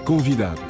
Convidado.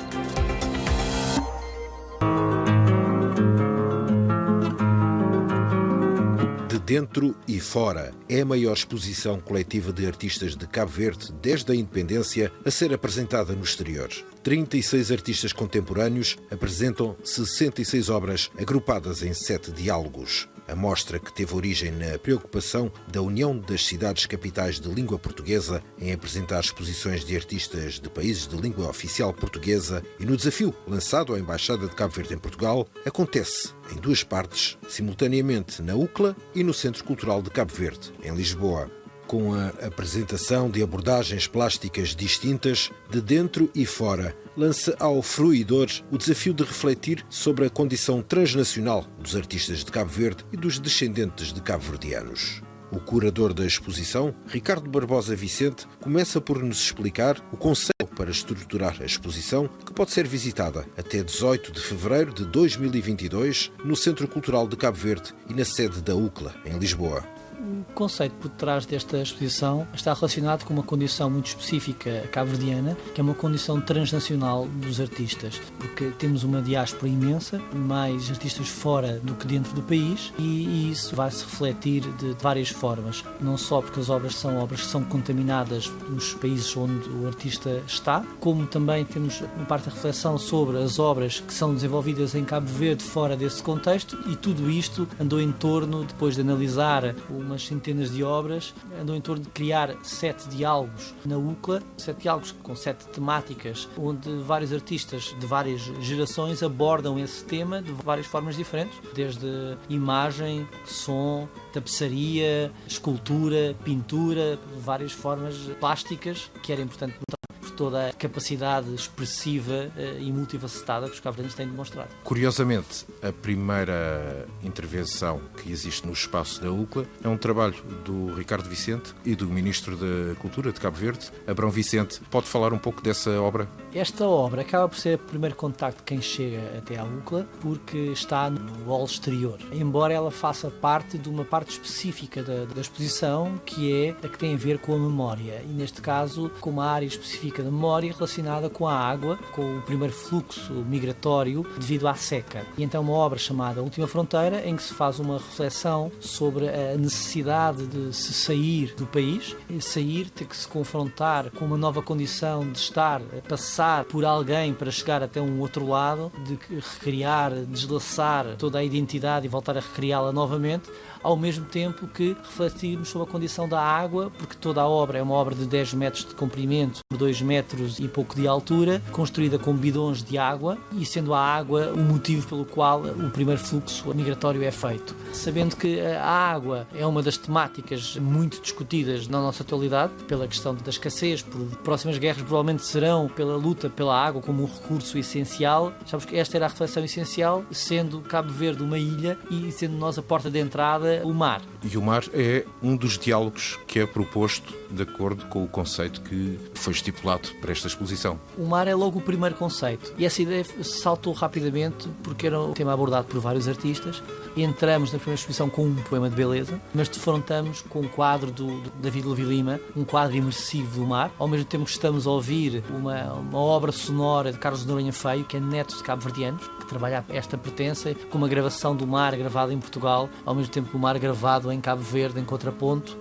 De dentro e fora, é a maior exposição coletiva de artistas de Cabo Verde desde a independência a ser apresentada no exterior. 36 artistas contemporâneos apresentam 66 obras agrupadas em 7 diálogos. A mostra, que teve origem na preocupação da União das Cidades Capitais de Língua Portuguesa em apresentar exposições de artistas de países de língua oficial portuguesa e no desafio lançado à Embaixada de Cabo Verde em Portugal, acontece em 2 partes, simultaneamente na UCLA e no Centro Cultural de Cabo Verde, em Lisboa. Com a apresentação de abordagens plásticas distintas, de dentro e fora, lança ao fruidor o desafio de refletir sobre a condição transnacional dos artistas de Cabo Verde e dos descendentes de cabo-verdianos. O curador da exposição, Ricardo Barbosa Vicente, começa por nos explicar o conceito para estruturar a exposição, que pode ser visitada até 18 de fevereiro de 2022 no Centro Cultural de Cabo Verde e na sede da UCLA, em Lisboa. O conceito por trás desta exposição está relacionado com uma condição muito específica cabo-verdiana, que é uma condição transnacional dos artistas, porque temos uma diáspora imensa, mais artistas fora do que dentro do país, e isso vai se refletir de várias formas, não só porque as obras que são contaminadas nos países onde o artista está, como também temos uma parte da reflexão sobre as obras que são desenvolvidas em Cabo Verde fora desse contexto, e tudo isto andou em torno, depois de analisar umas centenas de obras, andou em torno de criar 7 diálogos na UCLA, 7 diálogos com 7 temáticas, onde vários artistas de várias gerações abordam esse tema de várias formas diferentes, desde imagem, som, tapeçaria, escultura, pintura, várias formas plásticas, que era importante notar por toda a capacidade expressiva e multifacetada que os cabo-verdianos têm demonstrado. Curiosamente, a primeira intervenção que existe no espaço da UCLA é um trabalho do Ricardo Vicente e do Ministro da Cultura de Cabo Verde, Abrão Vicente. Pode falar um pouco dessa obra? Esta obra acaba por ser o primeiro contacto de quem chega até à UCLA, porque está no hall exterior, embora ela faça parte de uma parte específica da exposição, que é a que tem a ver com a memória, e neste caso com uma área específica da memória relacionada com a água, com o primeiro fluxo migratório devido à seca. E então uma obra chamada Última Fronteira, em que se faz uma reflexão sobre a necessidade de se sair do país, e sair, ter que se confrontar com uma nova condição de estar a passar por alguém para chegar até um outro lado, de recriar, deslaçar toda a identidade e voltar a recriá-la novamente, ao mesmo tempo que refletirmos sobre a condição da água, porque toda a obra é uma obra de 10 metros de comprimento por 2 metros e pouco de altura, construída com bidões de água, e sendo a água o motivo pelo qual o primeiro fluxo migratório é feito. Sabendo que a água é uma das temáticas muito discutidas na nossa atualidade, pela questão da escassez, por próximas guerras provavelmente serão pela luta pela água como um recurso essencial. Sabemos que esta era a reflexão essencial, sendo Cabo Verde uma ilha e sendo nós a porta de entrada o mar. E o mar é um dos diálogos que é proposto de acordo com o conceito que foi estipulado para esta exposição. O mar é logo o primeiro conceito, e essa ideia saltou rapidamente porque era um tema abordado por vários artistas. Entramos na primeira exposição com um poema de beleza, mas defrontamos com um quadro do David Levi Lima, um quadro imersivo do mar, ao mesmo tempo que estamos a ouvir uma obra sonora de Carlos de Noronha Feio, que é neto de cabo-verdianos, que trabalha esta pertença, com uma gravação do mar gravada em Portugal, ao mesmo tempo que o mar gravado em Cabo Verde, em contraponto,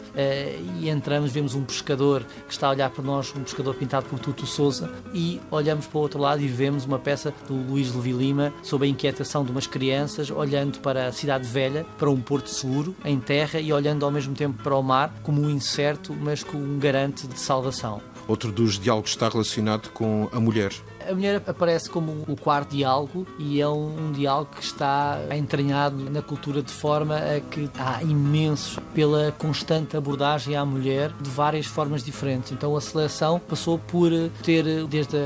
e entramos, vemos um pescador que está a olhar para nós, um pescador pintado por Tuto Sousa, e olhamos para o outro lado e vemos uma peça do Luís Levi Lima sobre a inquietação de umas crianças, olhando para a cidade velha, para um porto seguro, em terra, e olhando ao mesmo tempo para o mar, como um incerto, mas como um garante de salvação. Outro dos diálogos está relacionado com a mulher. A mulher aparece como o quarto diálogo, e é um diálogo que está entranhado na cultura de forma a que há imenso pela constante abordagem à mulher de várias formas diferentes. Então a seleção passou por ter desde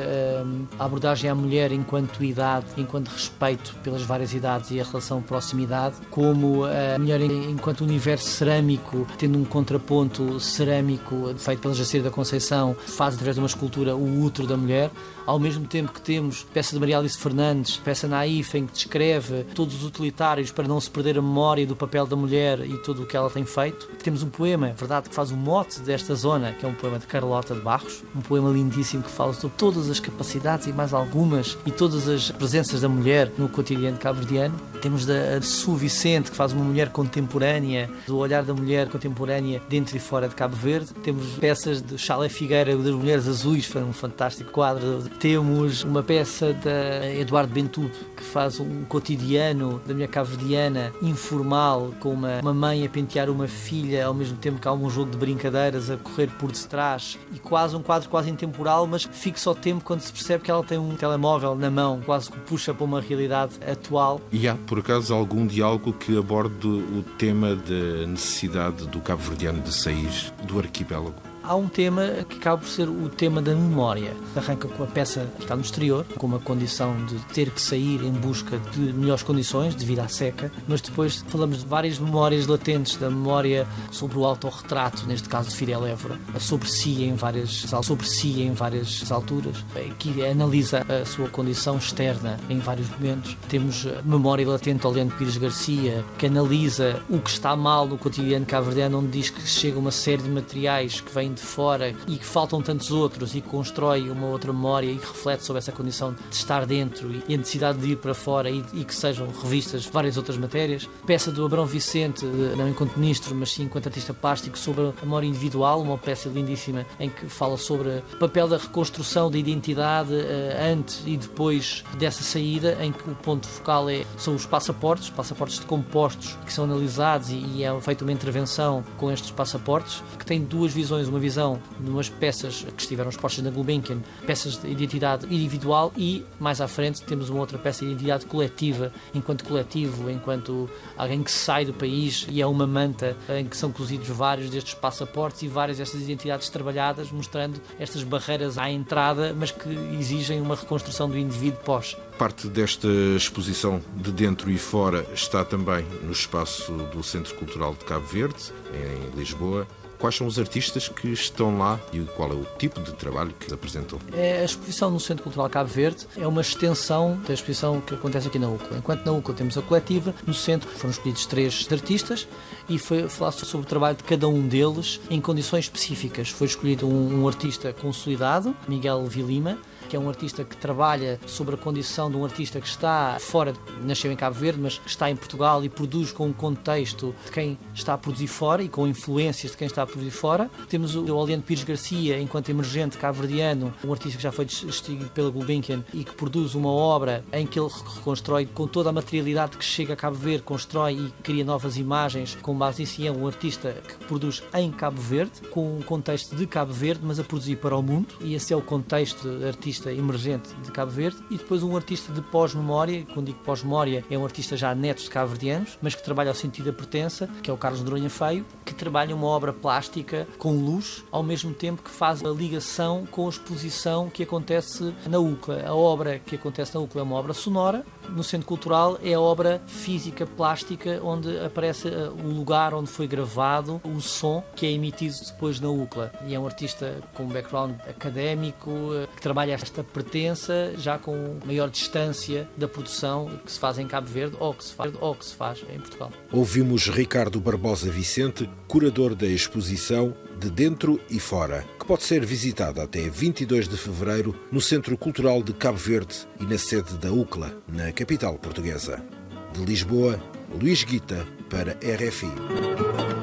a abordagem à mulher enquanto idade, enquanto respeito pelas várias idades e a relação proximidade, como a mulher enquanto universo cerâmico, tendo um contraponto cerâmico feito pela Jaceira da Conceição, faz através de uma escultura o útero da mulher, ao mesmo tempo que temos peça de Maria Alice Fernandes, peça naif, em que descreve todos os utilitários para não se perder a memória do papel da mulher e tudo o que ela tem feito. Temos um poema, é verdade, que faz o mote desta zona, que é um poema de Carlota de Barros, um poema lindíssimo que fala sobre todas as capacidades e mais algumas e todas as presenças da mulher no cotidiano cabo-verdiano. Temos da Su Vicente, que faz uma mulher contemporânea, o olhar da mulher contemporânea dentro e fora de Cabo Verde. Temos peças de Chalé Figueira, das Mulheres Azuis, foi um fantástico quadro. Temos uma peça da Eduardo Bentudo, que faz um cotidiano da mulher cabo-verdiana informal, com uma mãe a pentear uma filha, ao mesmo tempo que há um jogo de brincadeiras a correr por detrás, e quase um quadro quase intemporal, mas fixa ao tempo quando se percebe que ela tem um telemóvel na mão, quase que puxa para uma realidade atual. E há, por acaso, algum diálogo que aborde o tema da necessidade do cabo-verdiano de sair do arquipélago? Há um tema que acaba por ser o tema da memória. Arranca com a peça que está no exterior, com uma condição de ter que sair em busca de melhores condições devido à seca, mas depois falamos de várias memórias latentes, da memória sobre o autorretrato, neste caso de Fidel Évora, sobre si em várias alturas, que analisa a sua condição externa em vários momentos. Temos a memória latente ao Leandro Pires Garcia, que analisa o que está mal no cotidiano cabo-verdiano, onde diz que chega uma série de materiais que vêm de fora e que faltam tantos outros, e constrói uma outra memória e que reflete sobre essa condição de estar dentro e a necessidade de ir para fora e que sejam revistas várias outras matérias. Peça do Abrão Vicente, não enquanto ministro, mas sim enquanto artista plástico, sobre a memória individual, uma peça lindíssima em que fala sobre o papel da reconstrução da identidade antes e depois dessa saída, em que o ponto focal são os passaportes decompostos, que são analisados e é feita uma intervenção com estes passaportes, que tem duas visões, uma visão de umas peças que estiveram expostas na Gulbenkian, peças de identidade individual, e mais à frente temos uma outra peça de identidade coletiva, enquanto coletivo, enquanto alguém que sai do país, e é uma manta em que são cozidos vários destes passaportes e várias destas identidades trabalhadas, mostrando estas barreiras à entrada, mas que exigem uma reconstrução do indivíduo pós. Parte desta exposição de dentro e fora está também no espaço do Centro Cultural de Cabo Verde, em Lisboa. Quais são os artistas que estão lá e qual é o tipo de trabalho que apresentam? A exposição no Centro Cultural Cabo Verde é uma extensão da exposição que acontece aqui na UCLA. Enquanto na UCLA temos a coletiva, no centro foram escolhidos 3 artistas e foi falar sobre o trabalho de cada um deles em condições específicas. Foi escolhido um artista consolidado, Miguel Vilima, que é um artista que trabalha sobre a condição de um artista que está fora, nasceu em Cabo Verde, mas está em Portugal e produz com um contexto de quem está a produzir fora e com influências de quem está a produzir fora. Temos o Leandro Pires Garcia, enquanto emergente cabo-verdiano, um artista que já foi distinguido pela Gulbenkian e que produz uma obra em que ele reconstrói com toda a materialidade que chega a Cabo Verde, constrói e cria novas imagens com base nisso. É um artista que produz em Cabo Verde, com um contexto de Cabo Verde, mas a produzir para o mundo, e esse é o contexto artista emergente de Cabo Verde. E depois um artista de pós-memória, quando digo pós-memória é um artista já neto de cabo-verdianos, mas que trabalha ao sentido da pertença, que é o Carlos Noronha Feio, que trabalha uma obra plástica com luz, ao mesmo tempo que faz a ligação com a exposição que acontece na UCLA. A obra que acontece na UCLA é uma obra sonora, no Centro Cultural é a obra física plástica, onde aparece o lugar onde foi gravado o som que é emitido depois na UCLA. E é um artista com um background académico, que trabalha esta pertença já com maior distância da produção que se faz em Cabo Verde ou que se faz em Portugal. Ouvimos Ricardo Barbosa Vicente, curador da exposição De Dentro e Fora, que pode ser visitada até 22 de fevereiro no Centro Cultural de Cabo Verde e na sede da UCLA, na capital portuguesa. De Lisboa, Luís Guita, para RFI.